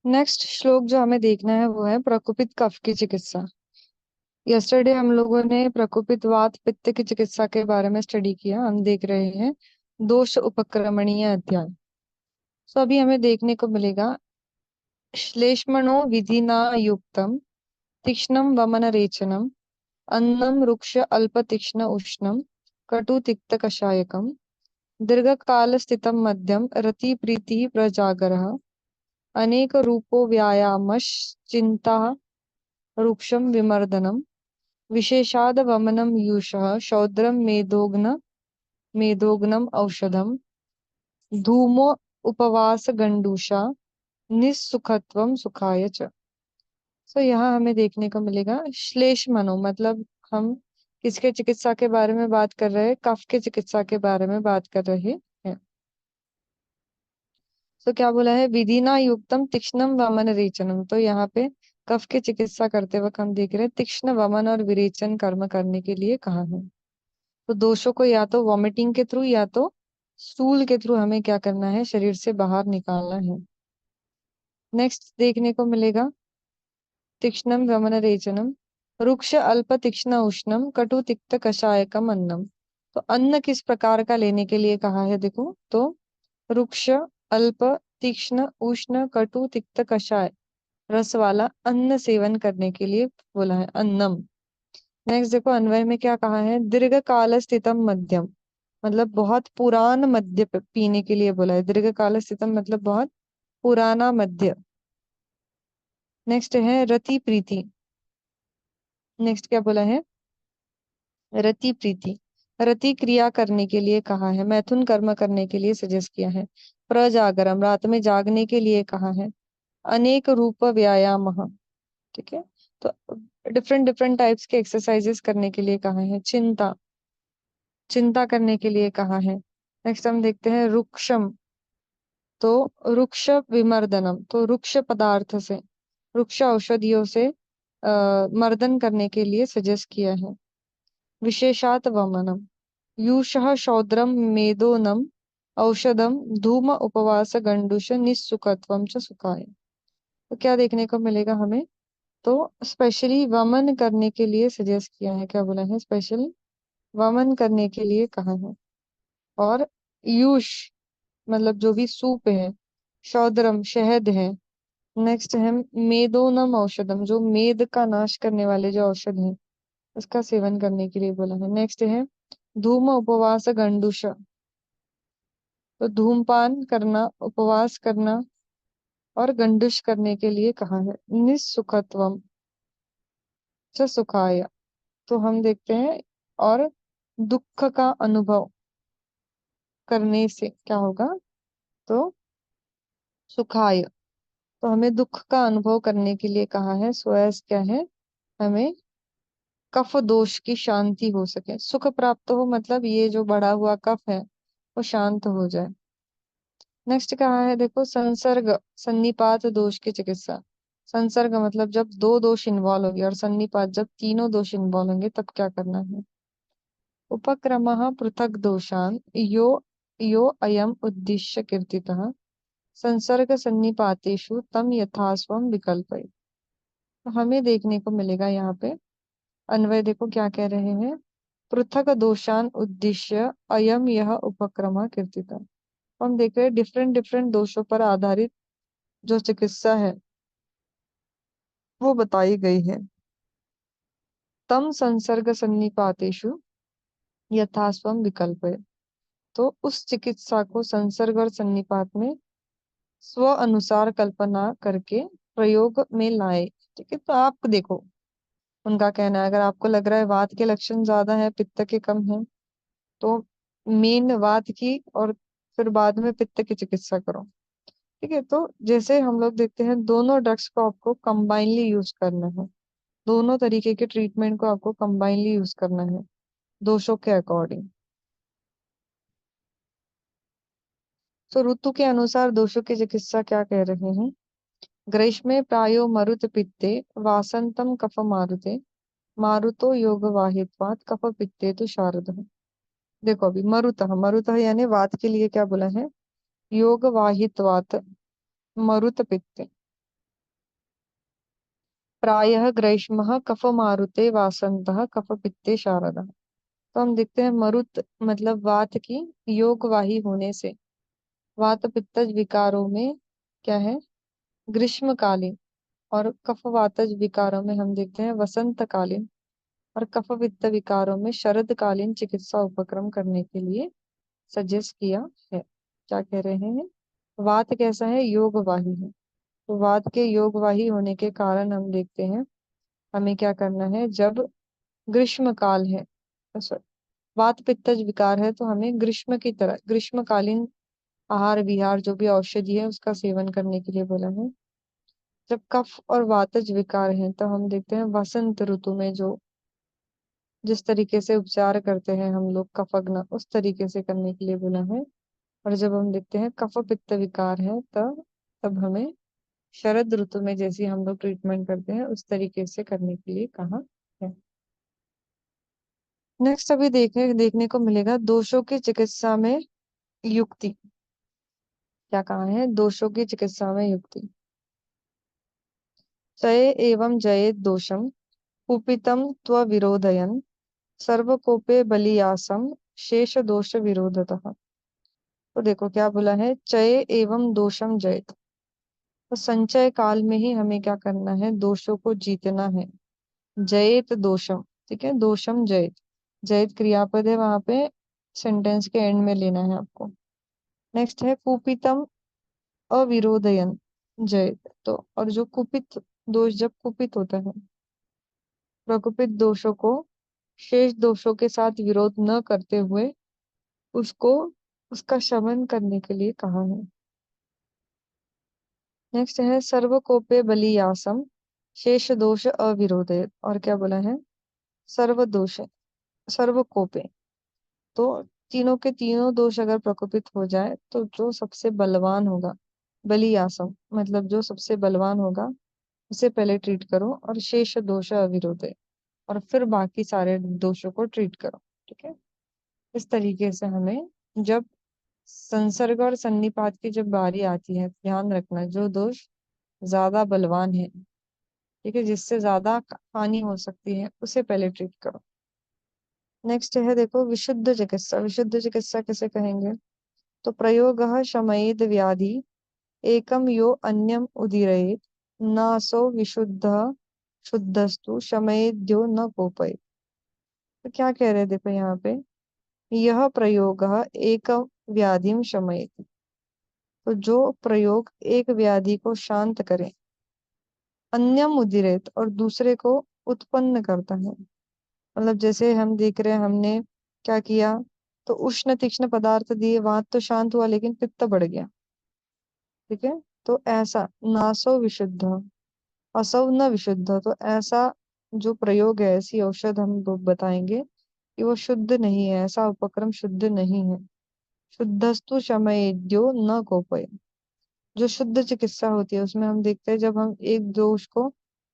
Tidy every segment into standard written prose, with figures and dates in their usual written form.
Next श्लोक जो हमें देखना है वो है प्रकोपित कफ की चिकित्सा। यस्टरडे हम लोगों ने प्रकोपित वात पित्त की चिकित्सा के बारे में स्टडी किया। हम देख रहे हैं दोष उपक्रमणीय अध्याय। सो अभी हमें देखने को मिलेगा श्लेष्मणो विधिना युक्तम तीक्ष्णम वमन रेचनम अन्नम रुक्ष अल्प तीक्ष्ण उष्णम कटु तिक्त कषायकम दीर्घकाल स्थितम मध्यम रति प्रीति प्रजागरः अनेक रूपो व्यायामश् चिंता रुक्षम विमर्दनम विशेषाद वमनम यूषः शौद्रम मेदोग्नम औषधम धूमो उपवास गंडूषा निस्सुखत्वम सुखाय च। सो यहाँ हमें देखने को मिलेगा श्लेष्मनो मतलब हम किसके चिकित्सा के बारे में बात कर रहे हैं? कफ के चिकित्सा के बारे में बात कर रहे हैं। तो क्या बोला है? विधिना युक्तम तीक्ष्णम वमन रेचनम। तो यहाँ पे कफ की चिकित्सा करते वक्त हम देख रहे हैं तीक्ष्ण वमन और विरेचन कर्म करने के लिए कहा है। तो दोषों को या तो वॉमिटिंग के थ्रू या तो स्टूल के थ्रू हमें क्या करना है? शरीर से बाहर निकालना है। नेक्स्ट देखने को मिलेगा तीक्ष्णम वमन रेचनम रुक्ष अल्प तीक्ष्ण उष्णम कटु तिक्त कषायकम अन्नम। तो अन्न किस प्रकार का लेने के लिए कहा है? देखो तो रुक्ष अल्प तीक्ष्ण उष्ण कटु तिक्त कषाय रस वाला अन्न सेवन करने के लिए बोला है अन्नम। नेक्स्ट देखो अन्वय में क्या कहा है? दीर्घ काल स्थितम मध्यम मतलब बहुत पुरान मध्य पीने के लिए बोला है। दीर्घ काल स्थितम मतलब बहुत पुराना मध्य। नेक्स्ट है रति प्रीति। नेक्स्ट क्या बोला है? रति प्रीति। रति क्रिया करने के लिए कहा है। मैथुन कर्म करने के लिए सजेस्ट किया है। प्रजागरम रात में जागने के लिए कहा है। अनेक रूप व्यायाम, ठीक है। तो डिफरेंट डिफरेंट टाइप्स के एक्सरसाइजेस करने के लिए कहा है। चिंता चिंता करने के लिए कहा है। नेक्स्ट हम देखते हैं रुक्षम। तो रुक्ष विमर्दनम तो रुक्ष पदार्थ से रुक्ष औषधियों से मर्दन करने के लिए सजेस्ट किया है। विशेषात वमनम यूषः शौद्रम मेदोनम औषधम धूम उपवास गंडुष निस्सुखत्वम च सुखाय। तो क्या देखने को मिलेगा हमें? तो स्पेशली वमन करने के लिए सजेस्ट किया है। क्या बोला है? स्पेशली वमन करने के लिए कहा है। और यूष मतलब जो भी सूप है, शौद्रम शहद है। नेक्स्ट है मेदोनम औषधम जो मेद का नाश करने वाले जो औषध है उसका सेवन करने के लिए बोला है। नेक्स्ट है धूम उपवास गंडुष। तो धूमपान करना, उपवास करना और गंडुष करने के लिए कहा है। निस्सुखत्वम च सुखाय। तो हम देखते हैं और दुख का अनुभव करने से क्या होगा? तो सुखाय। तो हमें दुख का अनुभव करने के लिए कहा है। सोएस क्या है? हमें कफ दोष की शांति हो सके, सुख प्राप्त हो, मतलब ये जो बढ़ा हुआ कफ है वो शांत हो जाए। नेक्स्ट कहा है देखो संसर्ग सन्निपात दोष की चिकित्सा। संसर्ग मतलब जब दो दोष इन्वॉल्व होंगे और सन्निपात जब तीनों दोष इन्वॉल्व होंगे तब क्या करना है? उपक्रमः पृथक दोषान् यो यो अयम उद्दिश्य कीर्तितः संसर्ग सन्निपातेषु तम यथास्वम विकल्पय। तो हमें देखने को मिलेगा यहाँ पे अन्वय देखो क्या कह रहे हैं? पृथक दोषान उद्देश्य अयम यह उपक्रम कीर्तितः। हम देख रहे हैं डिफरेंट डिफरेंट दोषों पर आधारित जो चिकित्सा है वो बताई गई है। तम संसर्ग सन्निपातेषु यथास्वम विकल्पय। तो उस चिकित्सा को संसर्ग और सन्निपात में स्व अनुसार कल्पना करके प्रयोग में लाए। ठीक है, तो आप देखो उनका कहना है अगर आपको लग रहा है वात के लक्षण ज्यादा है, पित्त के कम है, तो मेन वात की और फिर बाद में पित्त की चिकित्सा करो। ठीक है, तो जैसे हम लोग देखते हैं दोनों ड्रग्स को आपको कंबाइनली यूज करना है। दोनों तरीके के ट्रीटमेंट को आपको कंबाइनली यूज करना है दोषों के अकॉर्डिंग। तो ऋतु के अनुसार दोषों की चिकित्सा क्या कह रहे हैं? ग्रीष्मे प्रायो मरुत पित्ते वासंतम कफ मारुते मारुतो योग वाहित्वात कफ पित्ते तो शारद। देखो अभी मरुतः मरुतः यानी वात के लिए क्या बोला है? योग वाहित्वात मरुत पित्ते। प्रायः ग्रीष्मः कफ मारुते वासंतः कफ पित्ते शारदा। तो हम देखते हैं मरुत मतलब वात की योगवाही होने से वात पित्तज विकारों में क्या है, ग्रीष्मकालीन। और कफ वातज विकारों में हम देखते हैं वसंतकालीन। और कफ पित्त विकारों में शरदकालीन चिकित्सा उपक्रम करने के लिए सजेस्ट किया है। क्या कह रहे हैं, वात कैसा है, योगवाही है। तो वात के योगवाही होने के कारण हम देखते हैं हमें क्या करना है जब ग्रीष्म काल है, सॉरी, वात पित्तज विकार है, तो हमें ग्रीष्म की तरह ग्रीष्मकालीन आहार विहार जो भी औषधि है उसका सेवन करने के लिए बोला है। जब कफ और वातज विकार है तो हम देखते हैं वसंत ऋतु में जो जिस तरीके से उपचार करते हैं हम लोग कफग्न उस तरीके से करने के लिए बोला है। और जब हम देखते हैं कफ पित्त विकार है तब तब हमें शरद ऋतु में जैसी हम लोग ट्रीटमेंट करते हैं उस तरीके से करने के लिए कहा है। नेक्स्ट अभी देखने को मिलेगा दोषों की चिकित्सा में युक्ति। क्या कहा है, दोषों की चिकित्सा में युक्ति। चये एवं जयेत दोषम कुपितम त्वविरोधयन् सर्वकोपे बलीयासम शेष दोष विरोधतः। तो देखो क्या बोला है, चये एवं दोषम जयेत। तो संचय काल में ही हमें क्या करना है, दोषों को जीतना है। जयेत दोषम, ठीक है, दोषम जयेत, जयेत क्रियापद है वहां पे, सेंटेंस के एंड में लेना है आपको। नेक्स्ट है कुपितम अविरोधयन जयेत। तो और जो कुपित दोष जब कुपित होता है, प्रकुपित दोषों को शेष दोषों के साथ विरोध न करते हुए उसको उसका शमन करने के लिए कहा है। नेक्स्ट है सर्वकोपे बलियासम शेष दोष अविरोधयत। और क्या बोला है, सर्व दोष, सर्वकोपे, तो तीनों के तीनों दोष अगर प्रकोपित हो जाए तो जो सबसे बलवान होगा, बलियासम मतलब जो सबसे बलवान होगा उसे पहले ट्रीट करो, और शेष दोष अविरोध है, और फिर बाकी सारे दोषों को ट्रीट करो। ठीक है, इस तरीके से हमें जब संसर्ग और सन्निपात की जब बारी आती है ध्यान रखना जो दोष ज्यादा बलवान है, ठीक है, जिससे ज्यादा हानि हो सकती है उसे पहले ट्रीट करो। नेक्स्ट है देखो विशुद्ध चिकित्सा। विशुद्ध चिकित्सा किसे कहेंगे, तो प्रयोग शमयेद व्याधि एकम यो अन्यम उदीरयेत नासो विशुद्ध शुद्धस्तु शमयेद्यो न कोपयेत। तो क्या कह रहे हैं देखो यहाँ पे, यह प्रयोग एक व्याधिम शमयेत। तो जो प्रयोग एक व्याधि को शांत करे, अन्यम उदीरयेत और दूसरे को उत्पन्न करता है। मतलब जैसे हम देख रहे हैं हमने क्या किया, तो उष्ण तीक्ष्ण पदार्थ दिए, वात तो शांत हुआ लेकिन पित्त बढ़ गया। ठीक है, तो ऐसा नासो विशुद्ध असौ न विशुद्ध, तो ऐसा जो प्रयोग है, ऐसी औषध हम लोग बताएंगे कि वो शुद्ध नहीं है, ऐसा उपक्रम शुद्ध नहीं है। शुद्धस्तु शमयेद्यो न कोपय। जो शुद्ध चिकित्सा होती है उसमें हम देखते हैं जब हम एक दोष को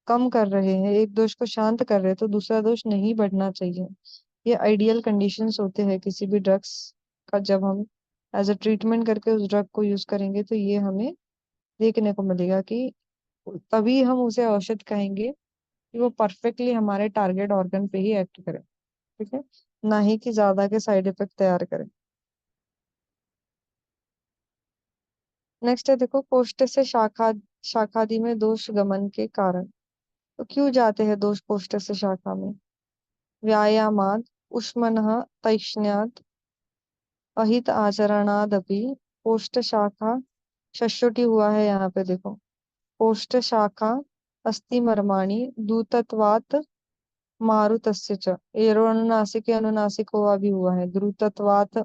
कम कर रहे हैं, एक दोष को शांत कर रहे हैं, तो दूसरा दोष नहीं बढ़ना चाहिए। ये आइडियल कंडीशंस होते हैं किसी भी ड्रग्स का, जब हम एज अ ट्रीटमेंट करके उस ड्रग को यूज करेंगे तो ये हमें देखने को मिलेगा कि तभी हम उसे औषध कहेंगे कि वो परफेक्टली हमारे टारगेट ऑर्गन पे ही एक्ट करे। ठीक है, ना ही कि ज्यादा के साइड इफेक्ट तैयार करे। नेक्स्ट है देखो कोष्ठ से शाखादि में दोष गमन के कारण। तो क्यों जाते हैं दोष कोष्ठ से शाखा में, व्यायामाद उष्मनः तैक्ष्ण्याद अहित आचरणादपि कोष्ठ शाखा षष्ठी हुआ है यहाँ पे देखो, कोष्ठ शाखा अस्ति मर्माणि दूतत्वात् मारुतस्य च, एरो अनुनासिके अनुनासिक हुआ भी हुआ है, द्रुतत्वात्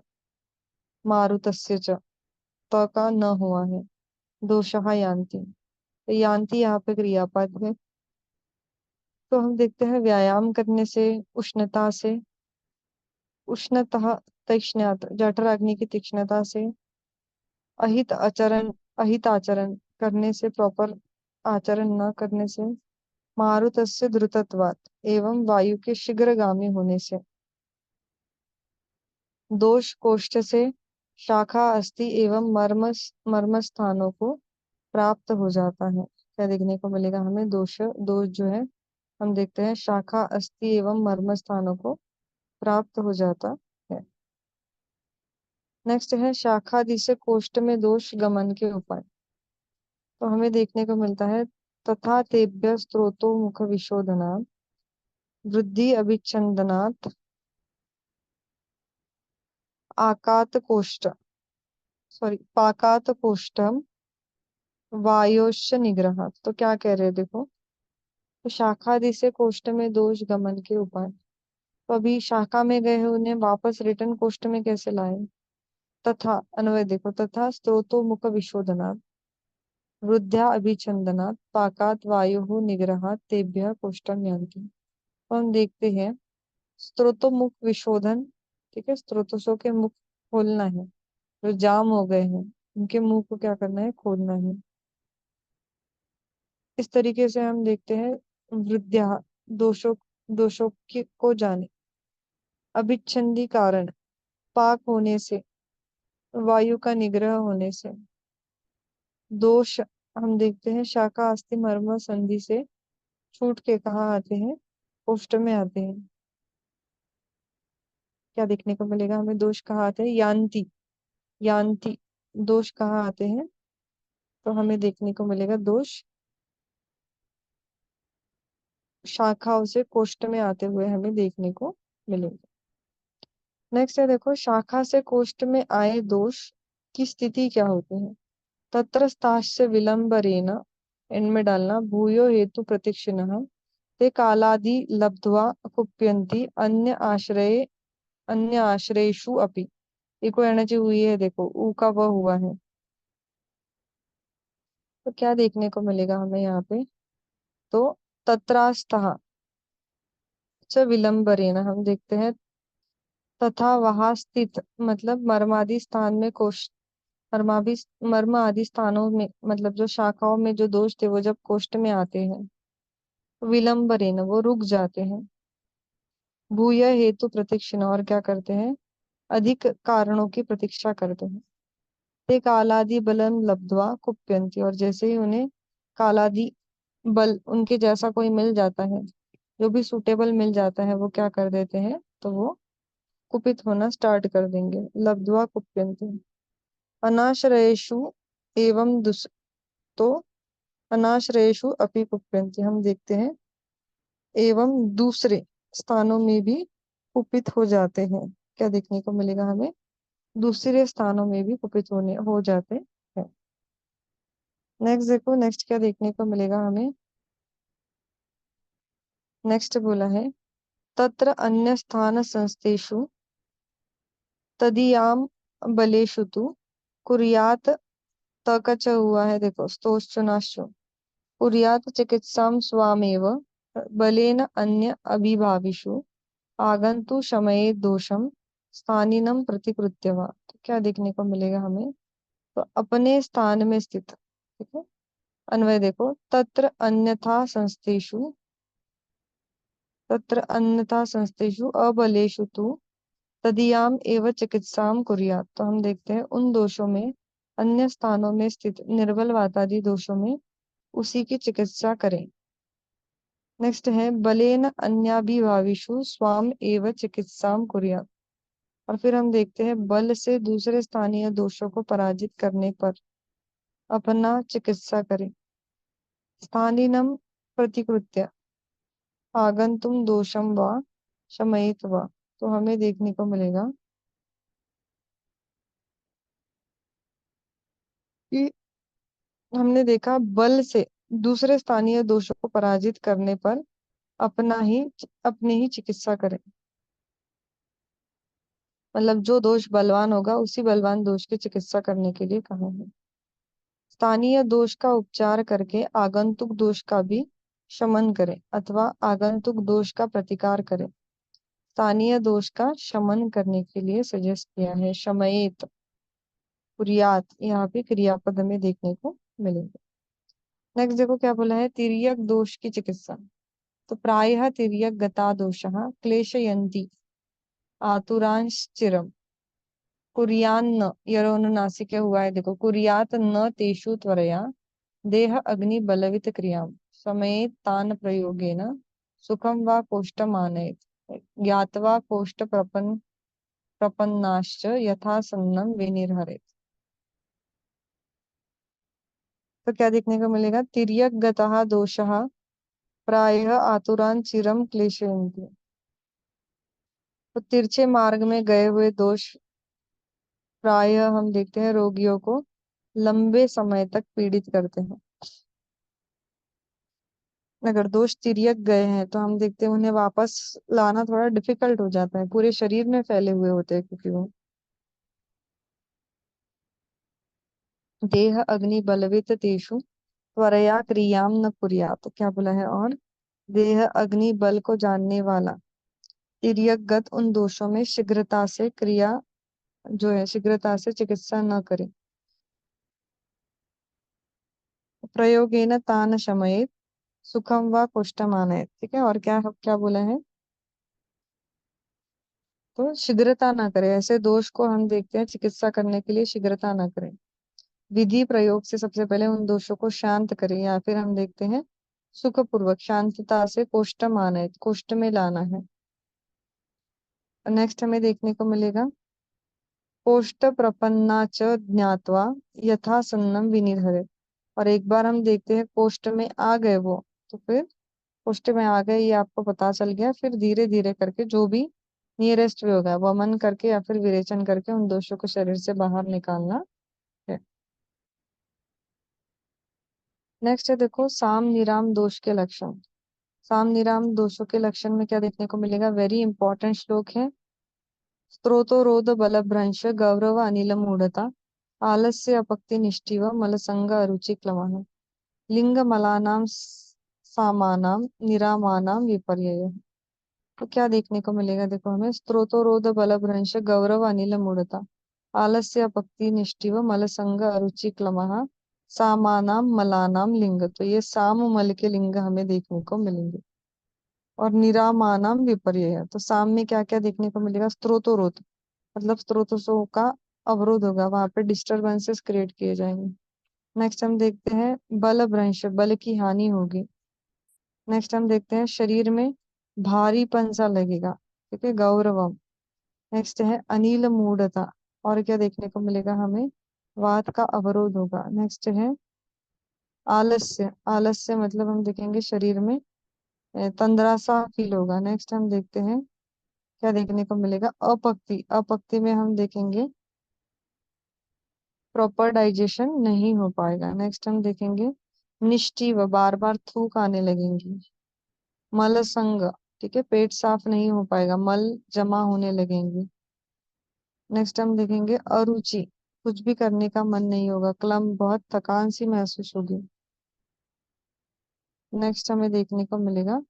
मारुतस्य च, त का न हुआ है, दोषः यान्ति। तो यान्ति यहाँ पे क्रियापद है। तो हम देखते हैं व्यायाम करने से, उष्णता से, उष्णतः तीक्ष्णता जठराग्नि की तीक्ष्णता से, अहित आचरण करने से, प्रॉपर आचरण न करने से, मारुतस्य द्रुतत्वात् एवं वायु के शीघ्रगामी होने से, दोष कोष्ठ से शाखा अस्थि एवं मर्म स्थानों को प्राप्त हो जाता है। क्या देखने को मिलेगा हमें? दोष दोष जो है हम देखते हैं शाखा अस्थि एवं मर्म स्थानों को प्राप्त हो जाता है। नेक्स्ट है शाखादि से कोष्ठ में दोष गमन के उपाय। तो हमें देखने को मिलता है तथा तेभ्य स्त्रोतो मुख विशोधनात् वृद्धि अभिच्छन्दनात् आकात कोष्ठ सॉरी पाकात कोष्ठम वायोश्च निग्रह। तो क्या कह रहे हैं देखो, तो शाखादि से कोष्ठ में दोष गमन के उपाय। तो अभी शाखा में गए हैं, उन्हें वापस रिटर्न कोष्ठ में कैसे लाए? तथा अन्वय देखो, तथा स्त्रोतो मुख विशोधनात् वृद्ध्या अभिचंदनात् पाकात वायु निग्रहात् तेभ्य कोष्ठम यान्ति। तो हम देखते हैं स्त्रोतोमुख विशोधन, ठीक है, स्त्रोतों के मुख खोलना है, जो जाम हो गए हैं उनके मुंह को क्या करना है? खोलना है। इस तरीके से हम देखते हैं वृद्ध्या दोषों दोषों को जाने, अभिच्छंदी कारण पाक होने से, वायु का निग्रह होने से। दोष हम देखते हैं शाखा अस्थि मर्म संधि से छूट के कहाँ आते हैं? कोष्ठ में आते हैं। क्या देखने को मिलेगा हमें? दोष कहाँ आते हैं? यान्ति यान्ति दोष कहाँ आते हैं? तो हमें देखने को मिलेगा दोष शाखाओं से कोष्ठ में आते हुए हमें देखने को मिलेगा। नेक्स्ट है देखो, शाखा से कोष्ठ में आए दोष की स्थिति क्या होती है? तत्रस्ताश्च विलंबरेण, इनमें डालना भूयो हेतु प्रतीक्षिणः ते कालादि लब्ध्वा कुप्यन्ति अन्य आश्रयेषु अपि। इको एनर्जी हुई है देखो, ऊ का वह हुआ है। तो क्या देखने को मिलेगा हमें यहाँ पे? तो तत्रास्तः च विलंबरेण हम देखते हैं तथा वहां स्थित, मतलब मर्मादि स्थान में कोष्ठ मर्मादि मर्म आदि स्थानों में, मतलब जो शाखाओं में जो दोष थे वो जब कोष्ठ में आते हैं, विलंबरेण वो रुक जाते हैं। भूय हेतु प्रतीक्षिणा, और क्या करते हैं? अधिक कारणों की प्रतीक्षा करते हैं। ते कालादि बलम लब्ध्वा कुप्यन्ति, और जैसे ही उन्हें कालादि बल उनके जैसा कोई मिल जाता है, जो भी सुटेबल मिल जाता है, वो क्या कर देते हैं? तो वो कुपित होना स्टार्ट कर देंगे। लब्ध्वा कुप्यन्ति अनाश्रयेषु एवं तो अनाश्रयेषु अपि कुप्यन्ति हम देखते हैं एवं दूसरे स्थानों में भी कुपित हो जाते हैं। क्या देखने को मिलेगा हमें? दूसरे स्थानों में भी कुपित होने हो जाते हैं। नेक्स्ट देखो, नेक्स्ट क्या देखने को मिलेगा हमें? नेक्स्ट बोला है तत्र अन्य स्थान संस्थेषु तदीयाम बलेषु तु कुर्यात, तकच हुआ है देखो स्तोश्चनाश्चो, कुर्यात चिकित्साम स्वामेव बलेन अन्य अभिभाविषु आगंतु शमये दोषम स्थानिनम प्रतिकृत्य वा। तो क्या देखने को मिलेगा हमें? तो अपने स्थान में स्थित, ठीक है। अन्वय देखो, तत्र अन्यथा संस्थेषु अबलेषु तु तदीयाम एव चिकित्साम कुर्यात्। तो हम देखते हैं उन दोषों में, अन्य स्थानों में स्थित निर्बल वातादि दोषों में उसी की चिकित्सा करें। नेक्स्ट है बलेन अन्याभिभाविषु स्वाम एव चिकित्साम कुर्यात्। और फिर हम देखते हैं बल से दूसरे स्थानीय दोषों को पराजित करने पर अपना चिकित्सा करें। स्थानीनम प्रतिकृत्य आगंतुम दोषम वा शमयित वा। तो हमें देखने को मिलेगा कि हमने देखा बल से दूसरे स्थानीय दोषों को पराजित करने पर अपनी ही चिकित्सा करें। मतलब जो दोष बलवान होगा उसी बलवान दोष की चिकित्सा करने के लिए कहा है। स्थानीय दोष का उपचार करके आगंतुक दोष का भी शमन करें अथवा आगंतुक दोष का प्रतिकार करें। स्थानीय दोष का शमन करने के लिए सजेस्ट किया है शमयेत, कुर्यात, यहाँ पे क्रियापद में देखने को मिलेंगे। नेक्स्ट देखो क्या बोला है, तिर्यक दोष की चिकित्सा। तो प्रायः तिर्यक गता दोषः क्लेशयन्ति आतुरांश चिरम कुरियान्न, यरोनुनासिक हुआ है देखो, कुरियात न तेषु त्वरया देह अग्नि बलवित क्रियां समय तान प्रयोगेन सुखम वा कोष्ठमानयेत् ज्ञात्वा कोष्ठ प्रपन्नाश्च यथा सन्नं विनिर्हरेत्। तो क्या देखने को मिलेगा? तिर्यक गतः दोषः प्रायः आतुरान चिरम क्लेशयन्ति। तो तिरछे मार्ग में गए हुए दोष प्रायः हम देखते हैं रोगियों को लंबे समय तक पीड़ित करते हैं। अगर दोष तिर्यक गए हैं तो हम देखते हैं उन्हें वापस लाना थोड़ा डिफिकल्ट हो जाता है, पूरे शरीर में फैले हुए होते हैं क्योंकि वो देह अग्नि बलवित तेषु त्वरया क्रियाम न कुर्यात्। तो क्या बोला है? और देह अग्नि बल को जानने वाला तिर्यक गत उन दोषों में शीघ्रता से क्रिया जो है शीघ्रता से चिकित्सा न करे। प्रयोगेन तान शमयेत् सुखम व कुष्ठमानयेत्। ठीक है, और क्या क्या बोला है? तो शीघ्रता ना करे, ऐसे दोष को हम देखते हैं चिकित्सा करने के लिए शीघ्रता ना करें। विधि प्रयोग से सबसे पहले उन दोषों को शांत करें, या फिर हम देखते हैं सुखपूर्वक शांतता से कोष्ठ मानयेत् कोष्ठ में लाना है। नेक्स्ट हमें देखने को मिलेगा कोष्ठ प्रपन्ना च ज्ञात्वा यथा सन्नम विनिर्हरे। और एक बार हम देखते हैं कोष्ठ में आ गए वो, तो फिर कोष्ठ में आ गए ये आपको पता चल गया, फिर धीरे धीरे करके जो भी नियरेस्ट वे होगा वमन करके या फिर विरेचन करके उन दोषों को शरीर से बाहर निकालना है। नेक्स्ट है देखो साम निराम दोष के लक्षण। साम निराम दोषों के लक्षण में क्या देखने को मिलेगा? वेरी इंपॉर्टेंट श्लोक है। स्तोत्रोध बलभ्रंश गौरव अनिल मूढ़ता आलस्य अपक्ति निष्ठिव मलसंग अरुचि क्लमः लिंग मलानाम सामानाम निरामानाम विपर्यय। तो क्या देखने को मिलेगा? देखो हमें स्तोत्रोध बलभ्रंश गौरव अनिल मूढ़ता आलस्य अपक्ति निष्ठिव मलसंग अरुचि क्लमः सामानाम मलानाम लिंग। तो ये साम मल के लिंग हमें देखने को मिलेंगे। और निरामानाम विपर्यय, तो साम में क्या क्या देखने को मिलेगा? स्त्रोतोरोध मतलब स्त्रोतों का अवरोध होगा, वहां पे डिस्टरबेंसेस क्रिएट किए जाएंगे। नेक्स्ट हम देखते हैं बल भ्रंश, बल की हानि होगी। नेक्स्ट हम देखते हैं शरीर में भारीपन सा लगेगा। ठीक है, गौरवम। नेक्स्ट है अनिल मूढ़ता, और क्या देखने को मिलेगा हमें? वात का अवरोध होगा। नेक्स्ट है आलस्य, आलस्य मतलब हम देखेंगे शरीर में तंद्रा सा फील होगा। नेक्स्ट हम देखते हैं क्या देखने को मिलेगा? अपक्ति, अपक्ति में हम देखेंगे प्रॉपर डाइजेशन नहीं हो पाएगा। नेक्स्ट हम देखेंगे निष्ठि व बार बार थूक आने लगेंगी। मल संग, ठीक है, पेट साफ नहीं हो पाएगा, मल जमा होने लगेंगे। नेक्स्ट हम देखेंगे अरुचि, कुछ भी करने का मन नहीं होगा, क्लम बहुत थकान सी महसूस होगी। नेक्स्ट हमें देखने को मिलेगा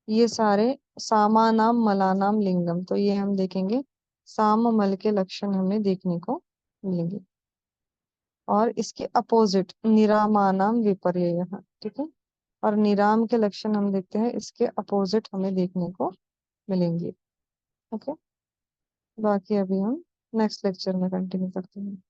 ये सारे सामानाम मलानाम लिंगम, तो ये हम देखेंगे साम मल के लक्षण हमें देखने को मिलेंगे। और इसके अपोजिट निरामानाम विपर्यय, ठीक है, और निराम के लक्षण हम देखते हैं इसके अपोजिट हमें देखने को मिलेंगे। ओके, बाकी अभी हम नेक्स्ट लेक्चर में कंटिन्यू करते हैं।